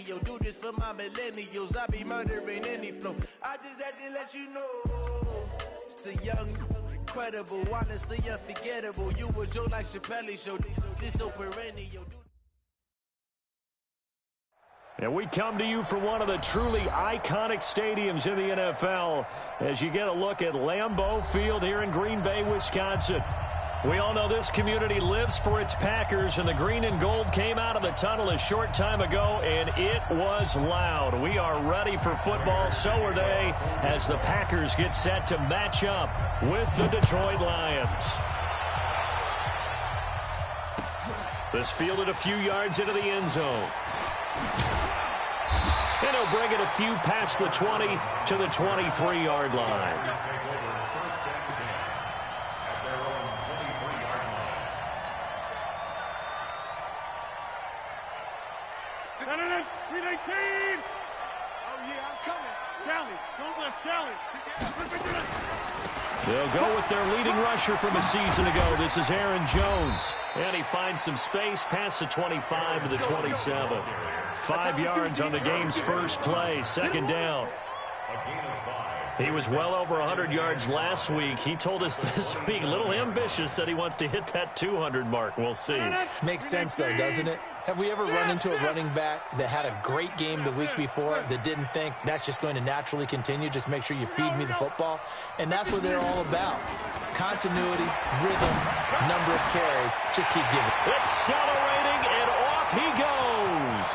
perennial. Do this for my millennials. I be murdering any flow. I just had to let you know. It's the young, incredible, honestly unforgettable. You a Joe like Chappelle show. This so perennial. And we come to you from one of the truly iconic stadiums in the NFL as you get a look at Lambeau Field here in Green Bay, Wisconsin. We all know this community lives for its Packers, and the green and gold came out of the tunnel a short time ago, and it was loud. We are ready for football, so are they, as the Packers get set to match up with the Detroit Lions. This fielded a few yards into the end zone. And he'll bring it a few past the 20 to the 23-yard line. They'll go with their leading rusher from a season ago. This is Aaron Jones. And he finds some space past the 25 to the 27. 5 yards on the game's first play, second down. He was well over 100 yards last week. He told us this week, a little ambitious, said he wants to hit that 200 mark. We'll see. Makes sense, though, doesn't it? Have we ever run into a running back that had a great game the week before that didn't think that's just going to naturally continue? Just make sure you feed me the football. And that's what they're all about. Continuity, rhythm, number of carries. Just keep giving. Accelerating, and off he goes.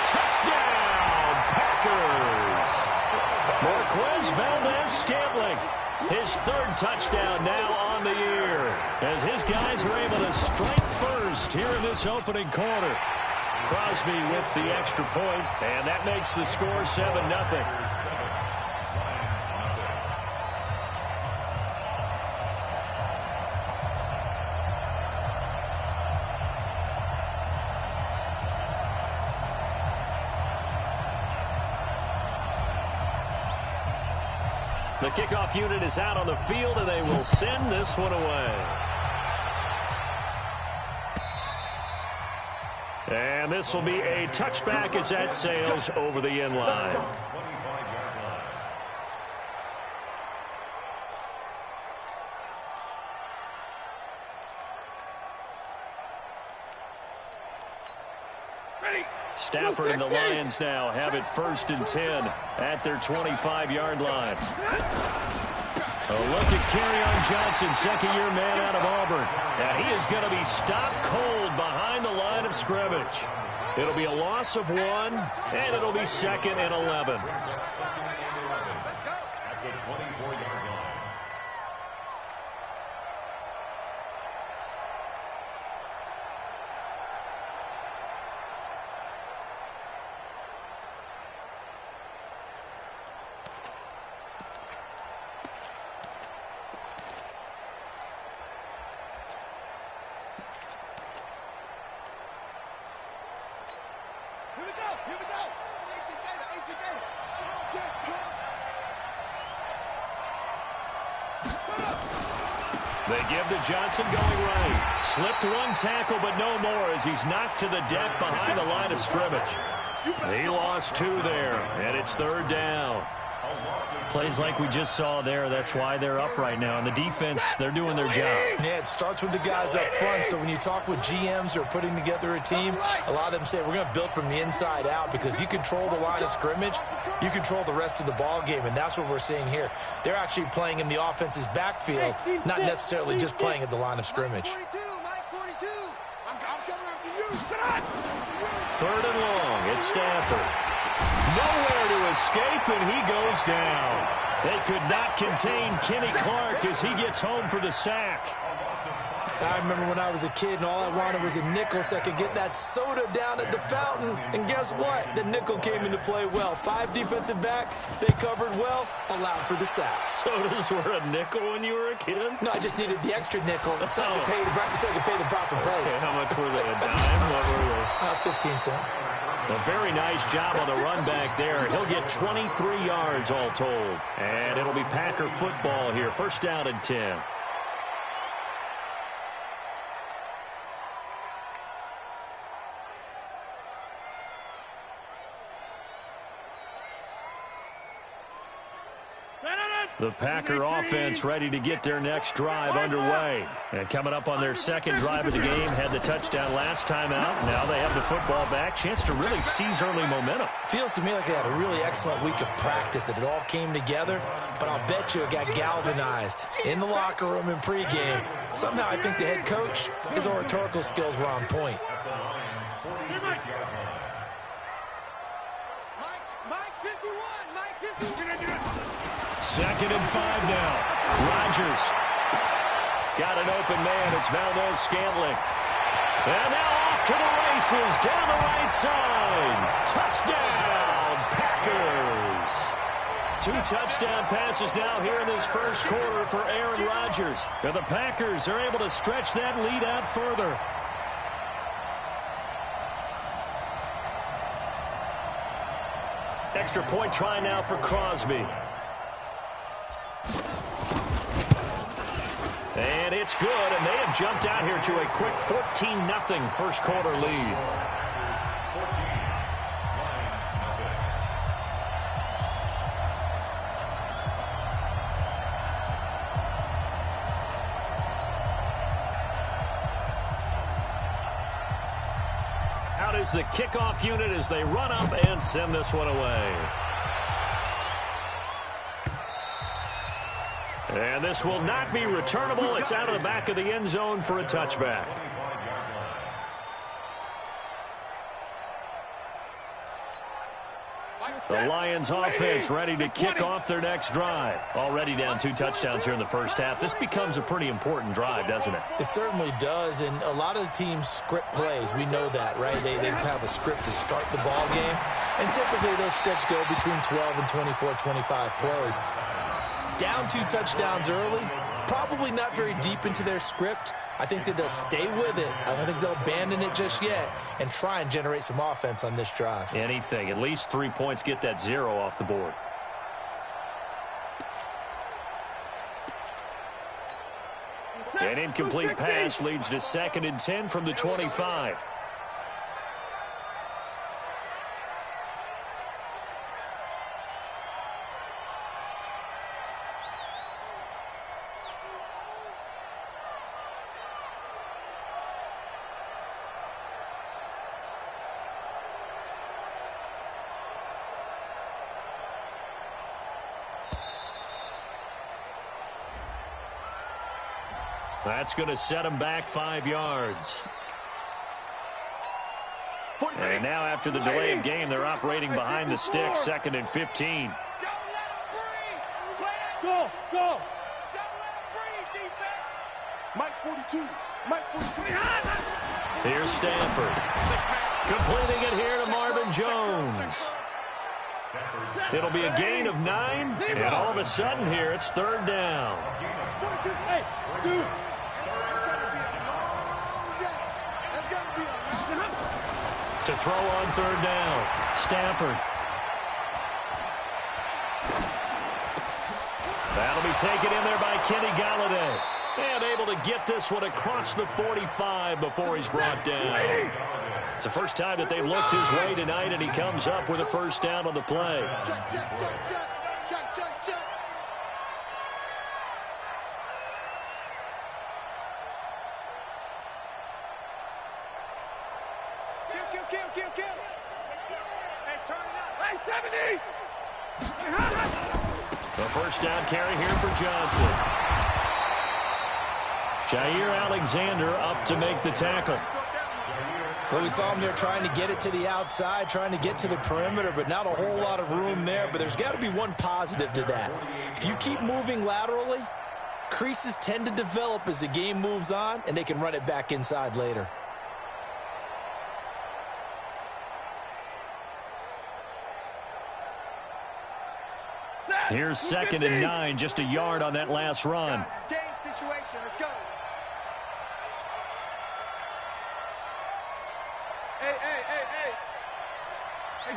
Touchdown, Packers. Marquez Valdez-Scantling. His third touchdown now on the year as his guys are able to strike first here in this opening quarter. Crosby with the extra point, and that makes the score 7-0. The kickoff unit is out on the field, and they will send this one away. And this will be a touchback as that sails over the end line. Stafford and the Lions now have it 1st and 10 at their 25-yard line. A look at Kerryon Johnson, second-year man out of Auburn. And he is going to be stopped cold behind the line of scrimmage. It'll be a loss of 1, and it'll be 2nd and 11. They give to Johnson going right. Slipped one tackle, but no more as he's knocked to the deck behind the line of scrimmage. He lost 2 there, and it's 3rd down. Plays like we just saw there, that's why they're up right now. And the defense, they're doing their job. Yeah, it starts with the guys up front. So when you talk with GMs who are putting together a team, a lot of them say we're going to build from the inside out, because if you control the line of scrimmage, you control the rest of the ball game, and that's what we're seeing here. They're actually playing in the offense's backfield, not necessarily just playing at the line of scrimmage. 3rd and long, it's Stafford. Nowhere to escape, and he goes down. They could not contain Kenny Clark as he gets home for the sack. I remember when I was a kid and all I wanted was a nickel so I could get that soda down at the fountain. And guess what? The nickel came into play well. 5 defensive backs, they covered well, allowed for the sack. Sodas were a nickel when you were a kid? No, I just needed the extra nickel so I could pay the proper price. Okay, how much were they? A dime? What were they? 15 cents. A very nice job on the run back there. He'll get 23 yards all told. And it'll be Packer football here. 1st down and 10. The Packer offense ready to get their next drive underway. And coming up on their second drive of the game, had the touchdown last time out. Now they have the football back. Chance to really seize early momentum. Feels to me like they had a really excellent week of practice, that it all came together. But I'll bet you it got galvanized in the locker room in pregame. Somehow I think the head coach, his oratorical skills were on point. Second and 5 now. Rodgers got an open man. It's Valdez-Scantling. And now off to the races down the right side. Touchdown, Packers. 2 touchdown passes now here in this first quarter for Aaron Rodgers. And the Packers are able to stretch that lead out further. Extra point try now for Crosby. And it's good, and they have jumped out here to a quick 14-0 first quarter lead. Out is the kickoff unit as they run up and send this one away. And this will not be returnable. It's out of the back of the end zone for a touchback. The Lions offense ready to kick off their next drive. Already down 2 touchdowns here in the first half. This becomes a pretty important drive, doesn't it? It certainly does, and a lot of the teams script plays. We know that, right? They have a script to start the ball game, and typically those scripts go between 12 and 24, 25 plays. Down 2 touchdowns early, probably not very deep into their script. I think that they'll stay with it. I don't think they'll abandon it just yet and try and generate some offense on this drive. Anything. At least 3 points, get that 0 off the board. An incomplete pass leads to 2nd and 10 from the 25. That's going to set him back 5 yards. And now after the delay of game, they're operating behind the sticks, 2nd and 15. Go. Mike 42. Here's Stanford. Completing it here to Marvin Jones. It'll be a gain of 9, and all of a sudden here it's 3rd down. To throw on 3rd down, Stanford. That'll be taken in there by Kenny Galladay. And able to get this one across the 45 before he's brought down. It's the first time that they've looked his way tonight, and he comes up with a 1st down on the play. Check. Kill. Hey, turn it up. Hey, 70. The 1st down carry here for Johnson. Jair Alexander up to make the tackle. Well, we saw him there trying to get it to the outside, trying to get to the perimeter, but not a whole lot of room there. But there's got to be one positive to that. If you keep moving laterally, creases tend to develop as the game moves on, and they can run it back inside later. Here's 2nd and 9, just a yard on that last run. Game situation. Let's go. Hey,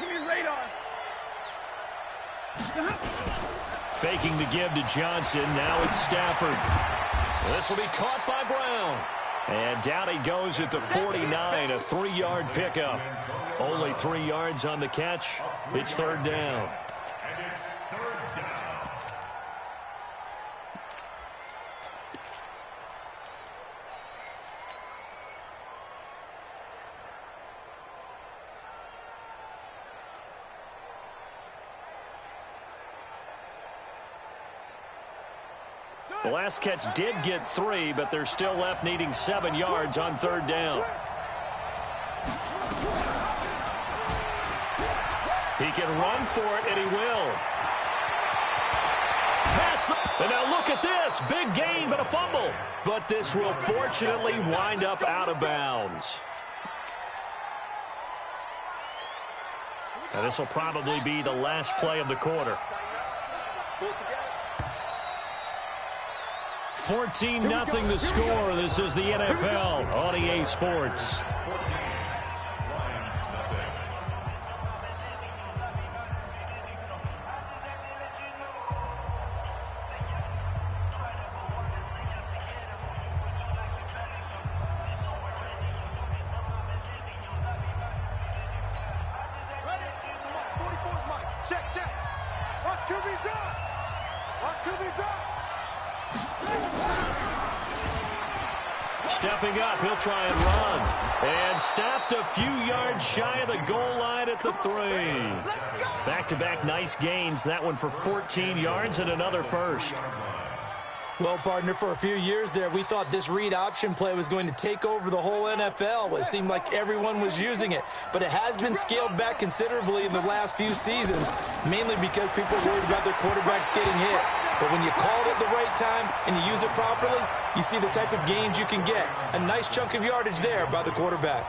give me radar. Faking the give to Johnson. Now it's Stafford. This will be caught by Brown. And down he goes at the 49, a 3-yard pickup. Only 3 yards on the catch. It's 3rd down. The last catch did get 3, but they're still left needing 7 yards on 3rd down. He can run for it, and he will. Pass. And now look at this. Big gain, but a fumble. But this will fortunately wind up out of bounds. Now this will probably be the last play of the quarter. 14-0 the score. This is the NFL on EA Sports. Stepping up, he'll try and run. And stopped a few yards shy of the goal line at the 3. Back-to-back nice gains. That one for 14 yards and another first. Well, partner, for a few years there, we thought this read option play was going to take over the whole NFL. It seemed like everyone was using it. But it has been scaled back considerably in the last few seasons, mainly because people are worried about their quarterbacks getting hit. But when you call it at the right time and you use it properly, you see the type of gains you can get. A nice chunk of yardage there by the quarterback.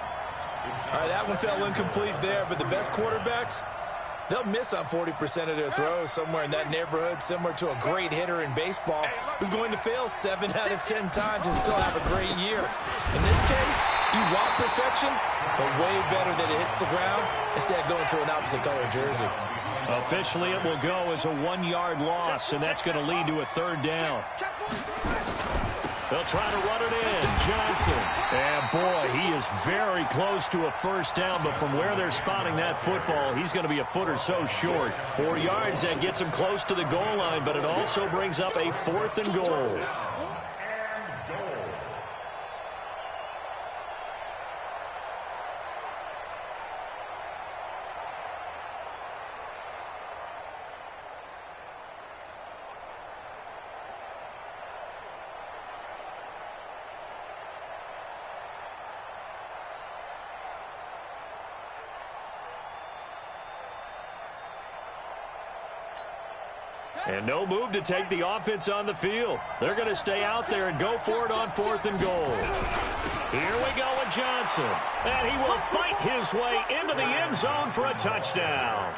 All right, that one fell incomplete there, but the best quarterbacks, they'll miss on 40% of their throws, somewhere in that neighborhood, similar to a great hitter in baseball who's going to fail 7 out of 10 times and still have a great year. In this case, you want perfection, but way better that it hits the ground instead of going to an opposite color jersey. Officially, it will go as a 1-yard loss, and that's going to lead to a 3rd down. They'll try to run it in. Johnson. And, boy, he is very close to a 1st down, but from where they're spotting that football, he's going to be a foot or so short. 4 yards, that gets him close to the goal line, but it also brings up a 4th and goal. And no move to take the offense on the field. They're going to stay out there and go for it on 4th and goal. Here we go with Johnson. And he will fight his way into the end zone for a touchdown.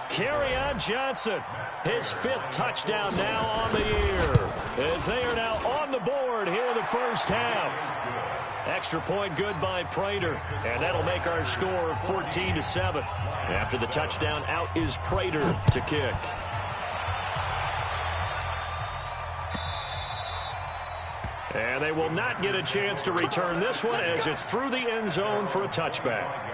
Kerryon Johnson, his 5th touchdown now on the year, as they are now on the board here in the first half. Extra point good by Prater, and that'll make our score 14-7. After the touchdown, out is Prater to kick. And they will not get a chance to return this one as it's through the end zone for a touchback.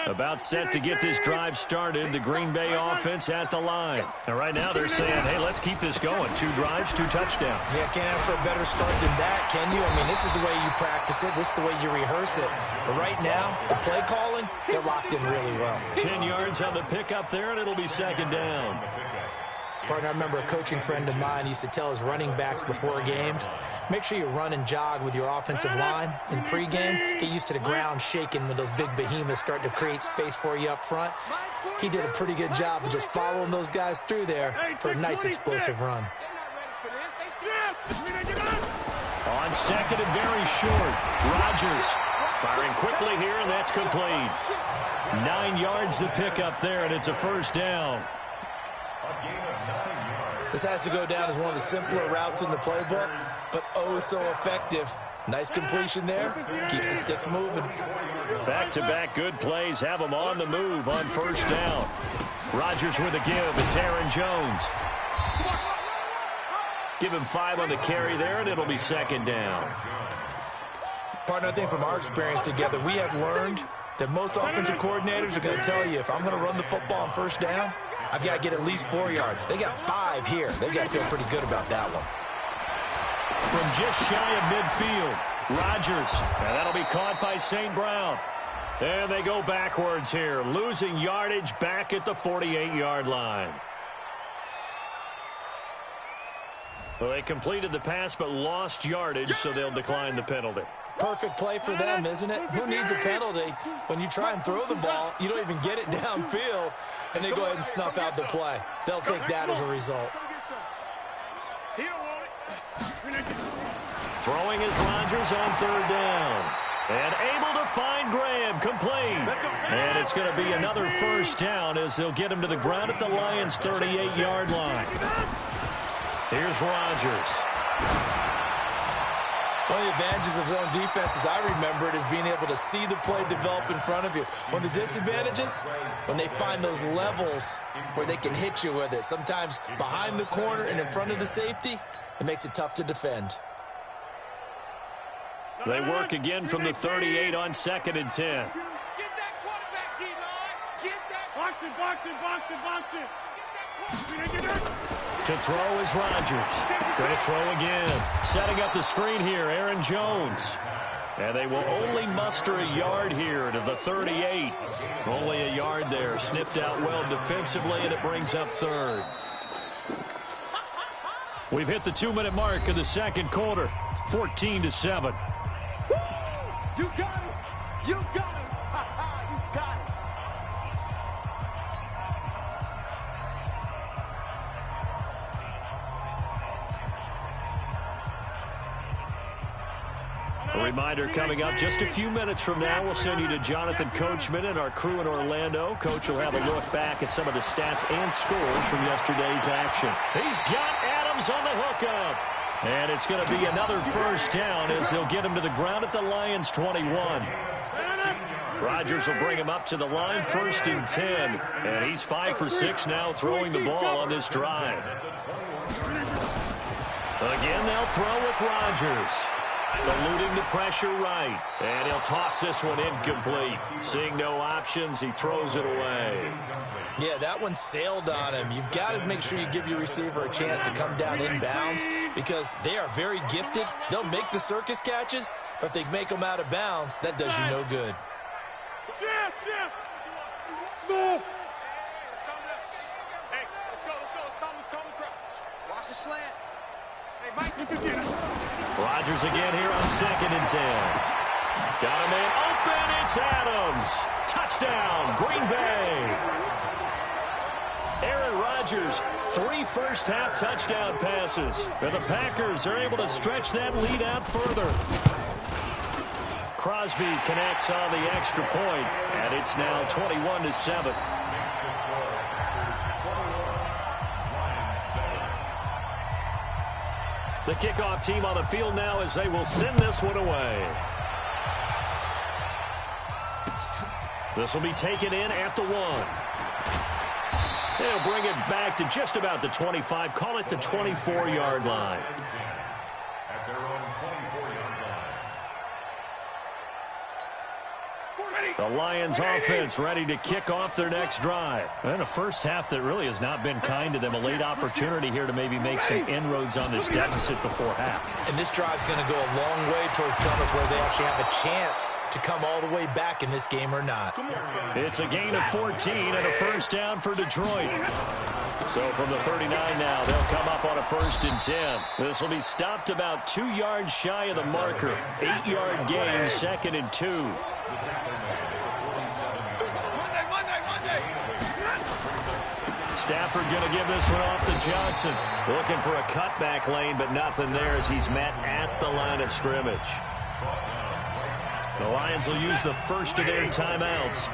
About set to get this drive started, the Green Bay offense at the line. And right now they're saying, hey, let's keep this going. 2 drives, 2 touchdowns. Yeah, can't ask for a better start than that, can you? I mean, this is the way you practice it. This is the way you rehearse it. But right now, the play calling, they're locked in really well. 10 yards on the pickup there, and it'll be 2nd down. Partner, I remember a coaching friend of mine used to tell his running backs before games, make sure you run and jog with your offensive line in pregame. Get used to the ground shaking when those big behemoths start to create space for you up front. He did a pretty good job of just following those guys through there for a nice explosive run. On 2nd and very short, Rodgers firing quickly here, and that's complete. 9 yards to pick up there, and it's a 1st down. This has to go down as one of the simpler routes in the playbook, but oh so effective. Nice completion there. Keeps the sticks moving. Back-to-back good plays have them on the move on 1st down. Rodgers with a give. It's Aaron Jones. Give him 5 on the carry there, and it'll be 2nd down. Partner, I think from our experience together, we have learned that most offensive coordinators are going to tell you, if I'm going to run the football on 1st down, I've got to get at least 4 yards. They got 5 here. They've got to feel pretty good about that one. From just shy of midfield, Rodgers. And that'll be caught by St. Brown. And they go backwards here, losing yardage back at the 48-yard line. Well, they completed the pass but lost yardage, so they'll decline the penalty. Perfect play for them, isn't it? Who needs a penalty? When you try and throw the ball, you don't even get it downfield, and they go ahead and snuff out the play. They'll take that as a result. Throwing is Rodgers on third down. And able to find Graham, complete. And it's going to be another first down as they'll get him to the ground at the Lions' 38-yard line. Here's Rodgers. One of the advantages of zone defense, as I remember it, is being able to see the play develop in front of you. One of the disadvantages, when they find those levels where they can hit you with it. Sometimes behind the corner and in front of the safety, it makes it tough to defend. They work again from the 38 on 2nd and 10. Get that quarterback, D-line. Get that. Box it. To throw is Rodgers. Going to throw again. Setting up the screen here, Aaron Jones. And they will only muster a yard here to the 38. Only a yard there. Sniffed out well defensively, and it brings up third. We've hit the 2-minute mark of the second quarter. 14-7. You got it. You got it. You got it. A reminder coming up just a few minutes from now. We'll send you to Jonathan Coachman and our crew in Orlando. Coach will have a look back at some of the stats and scores from yesterday's action. He's got Adams on the hookup. And it's going to be another first down as they'll get him to the ground at the Lions' 21. Rodgers will bring him up to the line, 1st and 10. And he's 5 for 6 now throwing the ball on this drive. Again, they'll throw with Rodgers. Eluding the pressure right. And he'll toss this one incomplete. Seeing no options, he throws it away. Yeah, that one sailed on him. You've got to make sure you give your receiver a chance to come down inbounds because they are very gifted. They'll make the circus catches, but if they make them out of bounds, that does you no good. School. Hey, let's go. Watch the slant. Hey, Mike, you can get it. Rodgers again here on 2nd and 10. Got a man open. It's Adams. Touchdown, Green Bay. Aaron Rodgers, 3 first-half touchdown passes. And the Packers are able to stretch that lead out further. Crosby connects on the extra point, and it's now 21-7. The kickoff team on the field now as they will send this one away. This will be taken in at the 1. They'll bring it back to just about the 25. Call it the 24-yard line. At their own 24-yard line. The Lions offense ready to kick off their next drive. And a first half that really has not been kind to them. A late opportunity here to maybe make some inroads on this deficit before half. And this drive's going to go a long way towards telling us whether they actually have a chance to come all the way back in this game or not. It's a gain of 14 and a first down for Detroit. So from the 39 now, they'll come up on a 1st and 10. This will be stopped about 2 yards shy of the marker. 8-yard gain, 2nd and 2. Stafford going to give this one off to Johnson. Looking for a cutback lane, but nothing there as he's met at the line of scrimmage. The Lions will use the first of their timeouts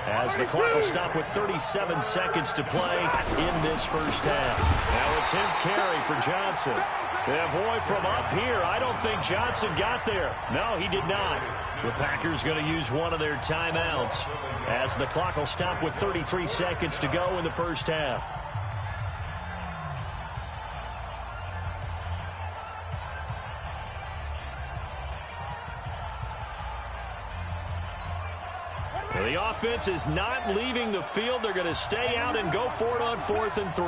as the clock will stop with 37 seconds to play in this first half. Now a 10th carry for Johnson. And boy, from up here, I don't think Johnson got there. No, he did not. The Packers going to use one of their timeouts as the clock will stop with 33 seconds to go in the first half. The offense is not leaving the field. They're going to stay out and go for it on 4th and 3.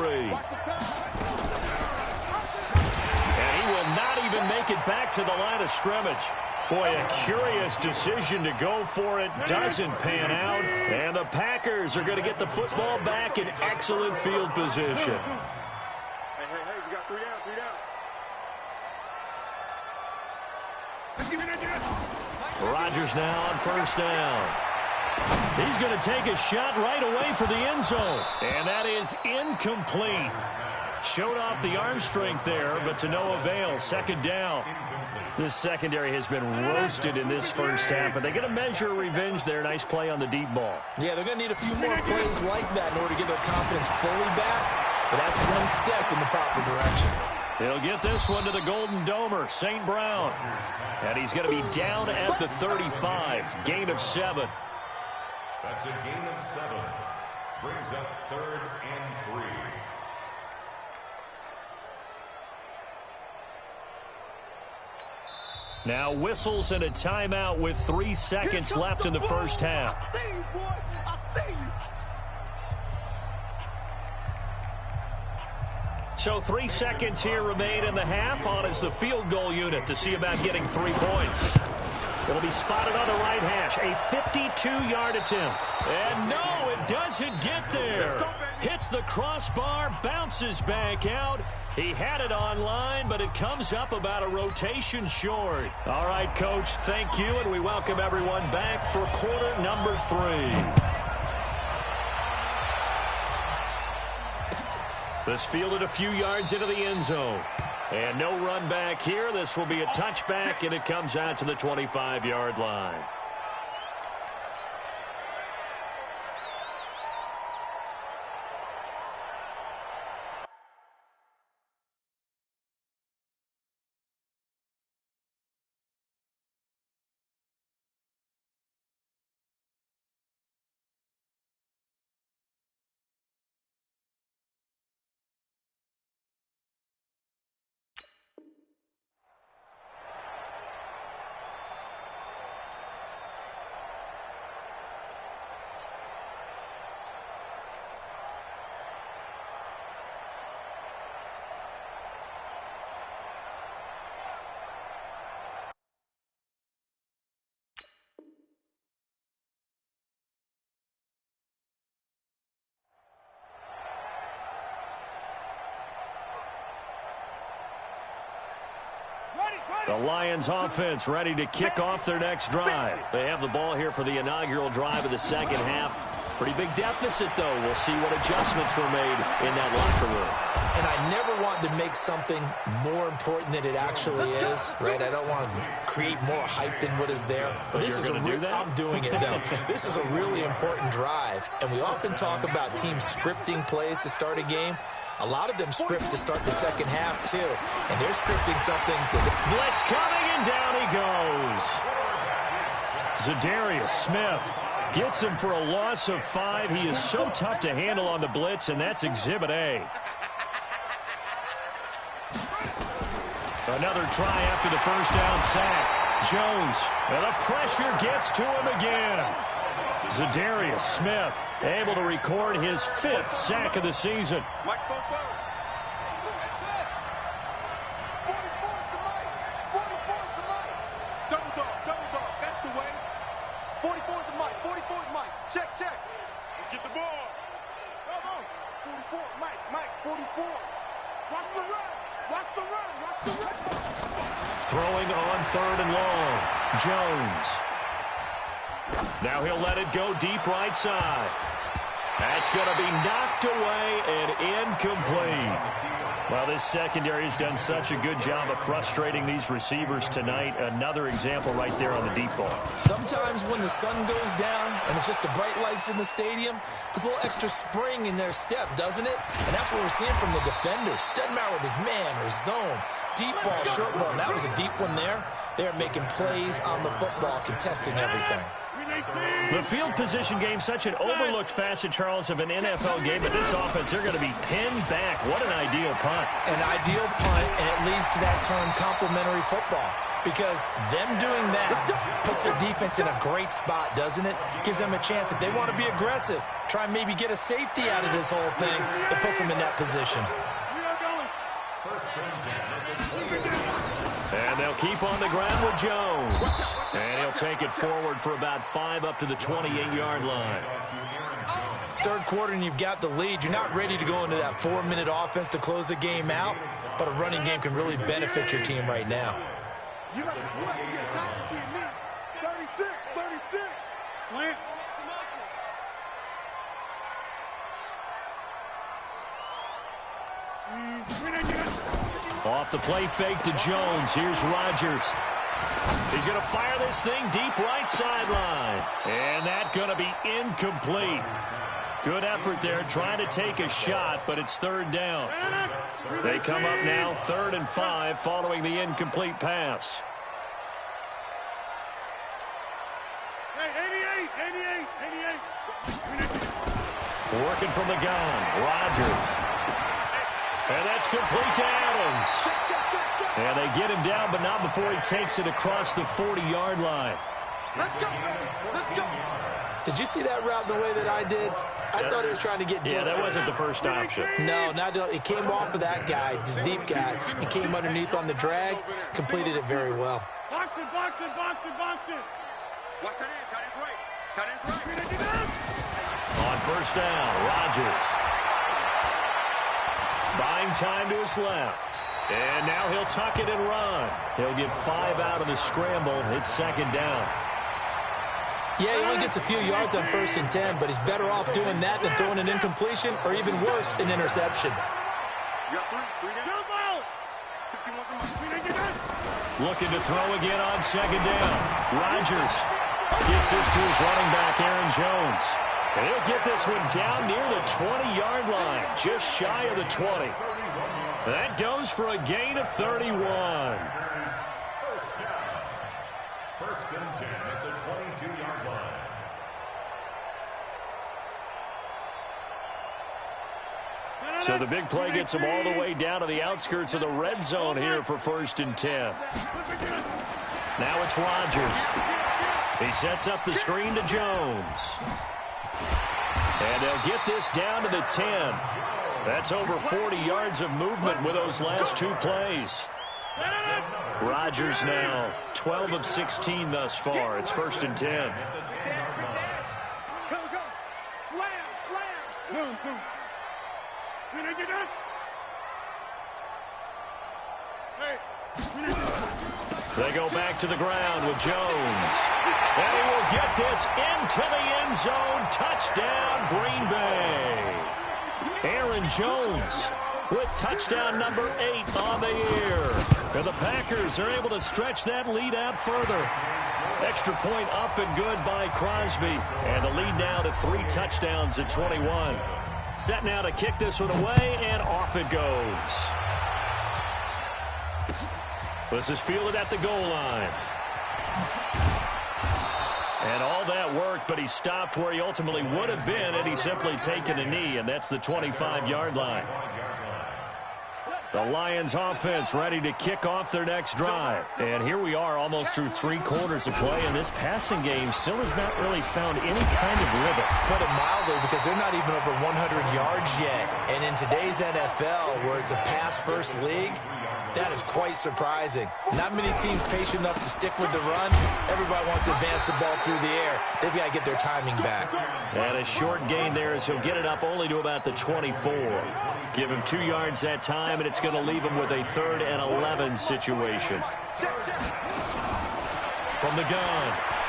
And he will not even make it back to the line of scrimmage. Boy, a curious decision to go for it. Doesn't pan out. And the Packers are going to get the football back in excellent field position. Hey, we got 3 down, 3 down. Rodgers now on first down. He's going to take a shot right away for the end zone. And that is incomplete. Showed off the arm strength there, but to no avail. Second down. This secondary has been roasted in this first half, but they're going to measure revenge there. Nice play on the deep ball. Yeah, they're going to need a few more plays like that in order to get their confidence fully back, but that's one step in the proper direction. He'll get this one to the Golden Domer, St. Brown. And he's going to be down at the 35. Gain of 7. That's a gain of 7. Brings up 3rd and 3. Now whistles and a timeout with 3 seconds left in the first half. I see you, boy. I see you. So 3 seconds here remain in the half. On is the field goal unit to see about getting 3 points. It'll be spotted on the right hash. A 52-yard attempt. And no, it doesn't get there. Hits the crossbar, bounces back out. He had it online, but it comes up about a rotation short. All right, Coach, thank you, and we welcome everyone back for quarter number 3. This fielded a few yards into the end zone. And no run back here. This will be a touchback, and it comes out to the 25-yard line. The Lions offense ready to kick off their next drive. They have the ball here for the inaugural drive of the second half. Pretty big deficit, though. We'll see what adjustments were made in that locker room. And I never want to make something more important than it actually is, right? I don't want to create more hype than what is there. But this is I'm doing it, though. This is a really important drive. And we often talk about teams scripting plays to start a game. A lot of them script to start the second half, too. And they're scripting something. Blitz coming, and down he goes. Zadarius Smith gets him for a loss of 5. He is so tough to handle on the blitz, and that's Exhibit A. Another try after the first down sack. Jones, and the pressure gets to him again. Zadarius Smith able to record his 5th sack of the season. Mike, 44 to Mike. Double dog. That's the way. 44 to Mike. 44 to Mike. Check. Let's get the ball. Come on. 44, Mike, 44. Watch the run. Throwing on 3rd and long. Jones. Now he'll let it go deep right side. That's going to be knocked away and incomplete. Well, this secondary has done such a good job of frustrating these receivers tonight. Another example right there on the deep ball. Sometimes when the sun goes down and it's just the bright lights in the stadium, puts a little extra spring in their step, doesn't it? And that's what we're seeing from the defenders. Doesn't matter whether it's man or zone, deep ball, short ball. And that was a deep one there. They're making plays on the football, contesting everything. The field position game, such an overlooked facet, Charles, of an NFL game, but this offense, they're going to be pinned back. What an ideal punt. An ideal punt, and it leads to that term complementary football, because them doing that puts their defense in a great spot, doesn't it? Gives them a chance. If they want to be aggressive, try and maybe get a safety out of this whole thing, it puts them in that position. And they'll keep on the ground with Jones. And he'll take it forward for about 5 up to the 28-yard line. Third quarter and you've got the lead. You're not ready to go into that 4-minute offense to close the game out, but a running game can really benefit your team right now. You might get tired of seeing me. 36, 36. Plant. Off the play fake to Jones. Here's Rodgers. He's going to fire this thing deep right sideline. And that's going to be incomplete. Good effort there trying to take a shot, but it's third down. They come up now 3rd and 5 following the incomplete pass. Working from the gun, Rodgers. And that's complete to Adams. And they get him down, but not before he takes it across the 40-yard line. Let's go. Let's go. Did you see that route the way that I did? I thought he was trying to get deep. Yeah, that wasn't the first option. No, it came off of that guy, the deep guy. He came underneath on the drag, completed it very well. Box it. Watch that in. Tight end's right. On first down, Rodgers. Buying time to his left. And now he'll tuck it and run. He'll get 5 out of the scramble. It's second down. Yeah, he only gets a few yards on 1st and 10, but he's better off doing that than throwing an incompletion or even worse, an interception. Looking to throw again on second down. Rodgers gets this to his running back, Aaron Jones. And he'll get this one down near the 20-yard line, just shy of the 20. That goes for a gain of 31. First and 10 at the 22-yard line. So the big play gets him all the way down to the outskirts of the red zone here for 1st and 10. Now it's Rodgers. He sets up the screen to Jones. And they'll get this down to the 10. That's over 40 yards of movement with those last 2 plays. Rodgers now 12 of 16 thus far. It's 1st and 10. They go back to the ground with Jones. And he will get this into the end zone. Touchdown, Green Bay. Aaron Jones with touchdown number 8 on the year. And the Packers are able to stretch that lead out further. Extra point up and good by Crosby. And the lead now to 3 touchdowns at 21. Set now to kick this one away, and off it goes. This is fielded at the goal line. And all that worked, but he stopped where he ultimately would have been had he simply taken a knee, and that's the 25-yard line. The Lions offense ready to kick off their next drive. And here we are almost through 3 quarters of play, and this passing game still has not really found any kind of rhythm. Put it mildly, because they're not even over 100 yards yet. And in today's NFL, where it's a pass-first league, that is quite surprising. Not many teams patient enough to stick with the run. Everybody wants to advance the ball through the air. They've got to get their timing back. And a short gain there as he'll get it up only to about the 24. Give him 2 yards that time, and it's going to leave him with a 3rd and 11 situation. From the gun,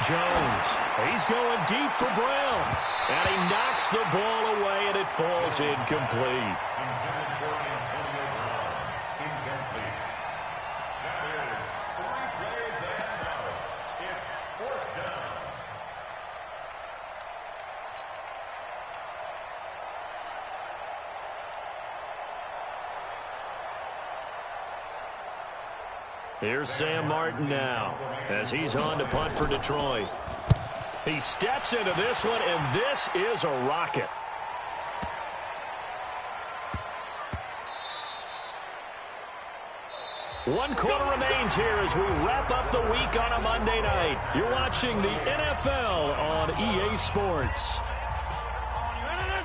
Jones. He's going deep for Brown. And he knocks the ball away, and it falls incomplete. Here's Sam Martin now as he's on to punt for Detroit. He steps into this one, and this is a rocket. One quarter remains here as we wrap up the week on a Monday night. You're watching the NFL on EA Sports.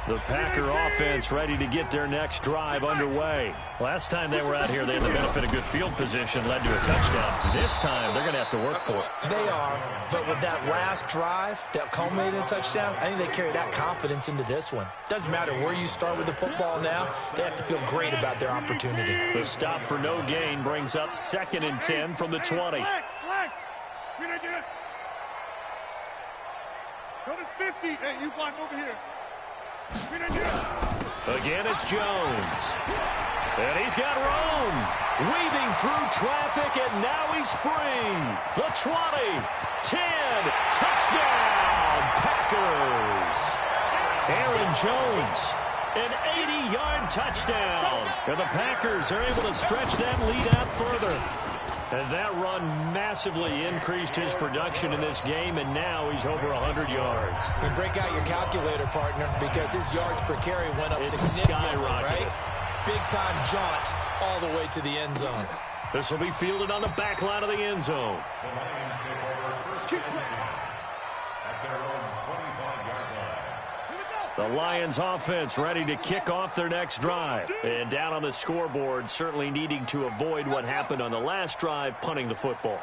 The Packer offense ready to get their next drive underway. Last time they were out here, they had the benefit of good field position, led to a touchdown. This time, they're going to have to work for it. They are, but with that last drive that culminated in a touchdown, I think they carry that confidence into this one. Doesn't matter where you start with the football now, they have to feel great about their opportunity. The stop for no gain brings up 2nd and 10 from the 20. Go to 50. Hey, you block over here. Again, it's Jones. And he's got room. Weaving through traffic, and now he's free. The 20, 10, touchdown, Packers. Aaron Jones, an 80-yard touchdown. And the Packers are able to stretch that lead out further. And that run massively increased his production in this game, and now he's over 100 yards. You break out your calculator, partner, because his yards per carry went up significantly, right? Big-time jaunt all the way to the end zone. This will be fielded on the back line of the end zone. The Lions take over first and 10 at their own 25-yard line. The Lions offense ready to kick off their next drive. And down on the scoreboard, certainly needing to avoid what happened on the last drive, punting the football.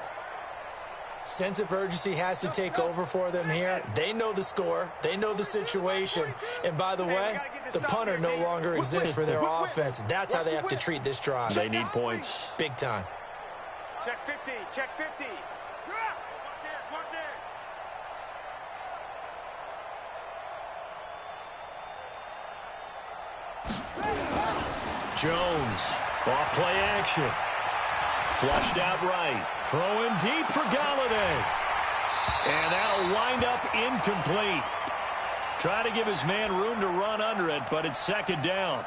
Sense of urgency has to take over for them here. They know the score. They know the situation. And by the way, the punter no longer exists for their offense. That's how they have to treat this drive. They need points. Big time. Check 50. Check 50. Watch it. Jones, off play action. Flushed out right. Throwing deep for Galladay. And that'll wind up incomplete. Try to give his man room to run under it, but it's 2nd down.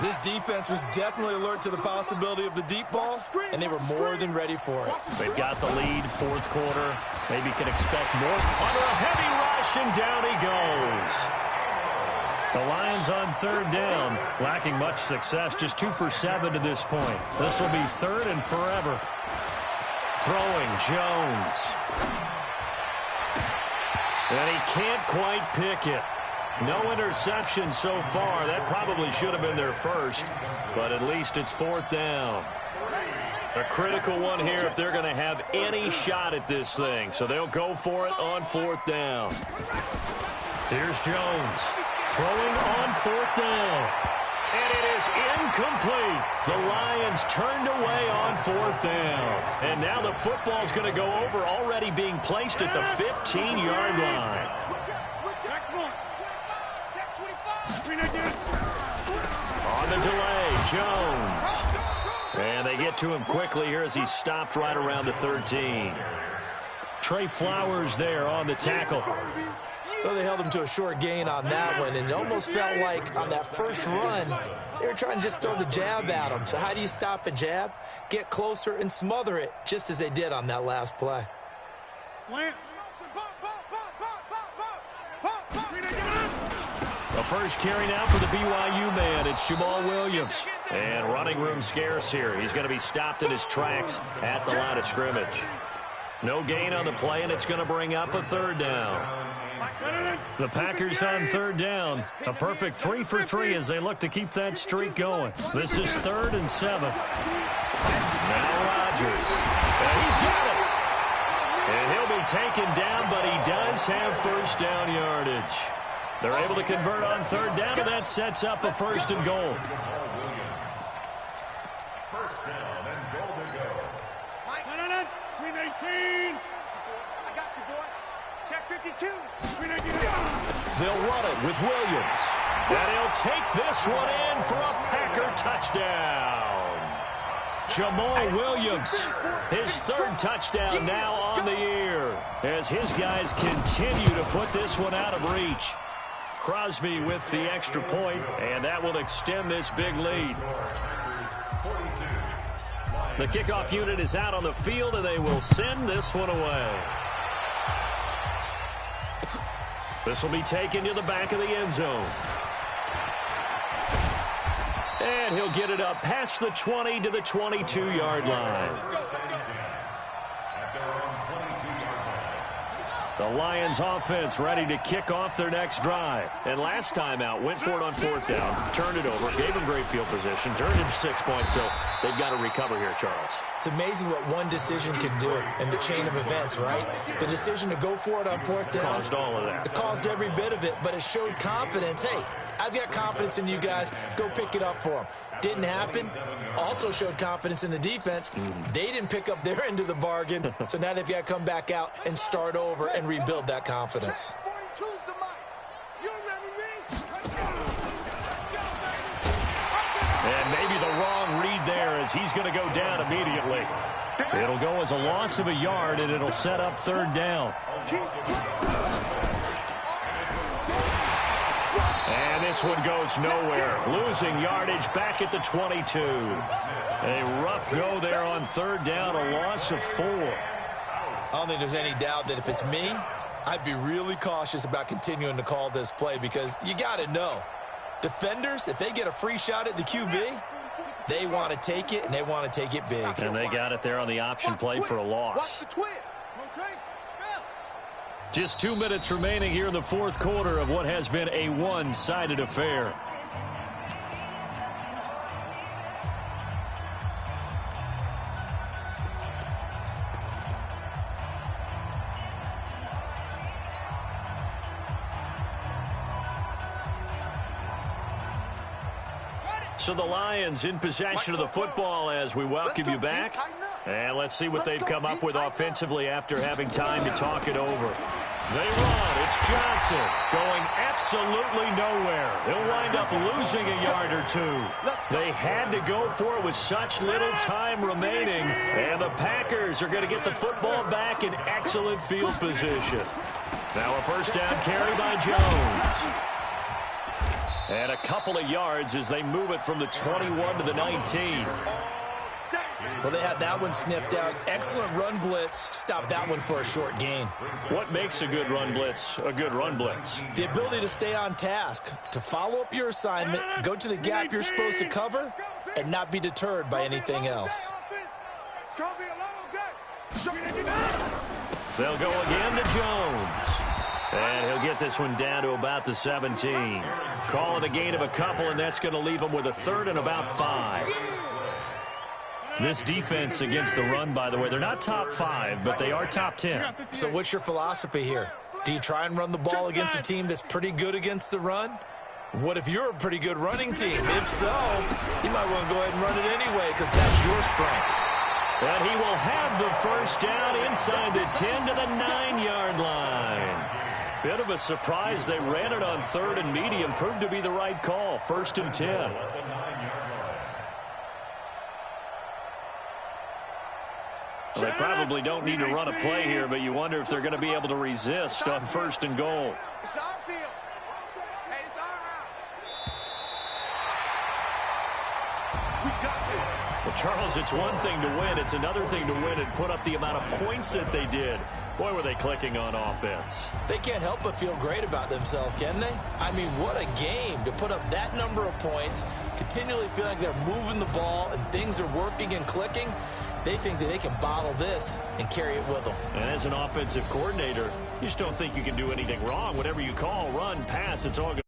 This defense was definitely alert to the possibility of the deep ball, and they were more than ready for it. They've got the lead, 4th quarter. Maybe can expect more. Under a heavy rush, and down he goes. The Lions on 3rd down, lacking much success, just 2 for 7 to this point. This will be 3rd and forever. Throwing, Jones. And he can't quite pick it. No interception so far. That probably should have been their first, but at least it's 4th down. A critical one here if they're going to have any shot at this thing. So they'll go for it on 4th down. Here's Jones. Throwing on 4th down. And it is incomplete. The Lions turned away on 4th down. And now the football's going to go over, already being placed at the 15-yard line. On the delay, Jones. And they get to him quickly here as he stopped right around the 13. Trey Flowers there on the tackle. Well, they held him to a short gain on that one, and it almost felt like on that first run, they were trying to just throw the jab at him. So how do you stop a jab? Get closer and smother it, just as they did on that last play. The first carry now for the BYU man. It's Jamal Williams. And running room scarce here. He's going to be stopped in his tracks at the line of scrimmage. No gain on the play, and it's going to bring up a 3rd down. The Packers on 3rd down. A perfect 3 for 3 as they look to keep that streak going. This is 3rd and 7. Now Rodgers. And he's got it. And he'll be taken down, but he does have 1st down yardage. They're able to convert on 3rd down, and that sets up a 1st and goal. 1st down and goal to go. Green 18. I got you, boy. Check 52. They'll run it with Williams. And he'll take this one in for a Packer touchdown. Jamal Williams, his 3rd touchdown now on the year, as his guys continue to put this one out of reach. Crosby with the extra point, and that will extend this big lead. The kickoff unit is out on the field, and they will send this one away. This will be taken to the back of the end zone. And he'll get it up past the 20 to the 22-yard line. The Lions offense ready to kick off their next drive. And last time out, went for it on 4th down, turned it over, gave them great field position, turned into 6 points, so they've got to recover here, Charles. It's amazing what one decision can do in the chain of events, right? The decision to go for it on 4th down. Caused all of that. It caused every bit of it, but it showed confidence. Hey, I've got confidence in you guys. Go pick it up for them. Didn't happen. Also showed confidence in the defense. They didn't pick up their end of the bargain, so now they've got to come back out and start over and rebuild that confidence. And maybe the wrong read there as he's going to go down immediately. It'll go as a loss of a yard, and it'll set up 3rd down. And this one goes nowhere. Losing yardage back at the 22. A rough go there on 3rd down, a loss of 4. I don't think there's any doubt that if it's me, I'd be really cautious about continuing to call this play because you got to know, defenders, if they get a free shot at the QB, they want to take it, and they want to take it big. And they got it there on the option play for a loss. Just 2 minutes remaining here in the 4th quarter of what has been a one-sided affair. So the Lions in possession of the football as we welcome you back. And let's see what they've come up with offensively after having time to talk it over. They run. It's Johnson going absolutely nowhere. He'll wind up losing a yard or 2. They had to go for it with such little time remaining. And the Packers are going to get the football back in excellent field position. Now a 1st down carry by Jones. And a couple of yards as they move it from the 21 to the 19. Well, they had that one sniffed out. Excellent run blitz. Stopped that one for a short gain. What makes a good run blitz a good run blitz? The ability to stay on task, to follow up your assignment, go to the gap you're supposed to cover, and not be deterred by anything else. They'll go again to Jones. And he'll get this one down to about the 17. Call it a gain of a couple, and that's going to leave him with a 3rd and about 5. This defense against the run, by the way, they're not top 5, but they are top 10. So what's your philosophy here? Do you try and run the ball against a team that's pretty good against the run? What if you're a pretty good running team? If so, you might want to go ahead and run it anyway because that's your strength. And he will have the 1st down inside the 10 to the 9-yard line. Bit of a surprise. They ran it on 3rd and medium. Proved to be the right call. 1st and 10. Well, they probably don't need to run a play here, but you wonder if they're going to be able to resist on 1st and goal. It's our field. Hey, it's our house. We got this. Well, Charles, it's one thing to win. It's another thing to win and put up the amount of points that they did. Boy, were they clicking on offense. They can't help but feel great about themselves, can they? I mean, what a game to put up that number of points, continually feel like they're moving the ball and things are working and clicking. They think that they can bottle this and carry it with them. And as an offensive coordinator, you just don't think you can do anything wrong. Whatever you call, run, pass, it's all good.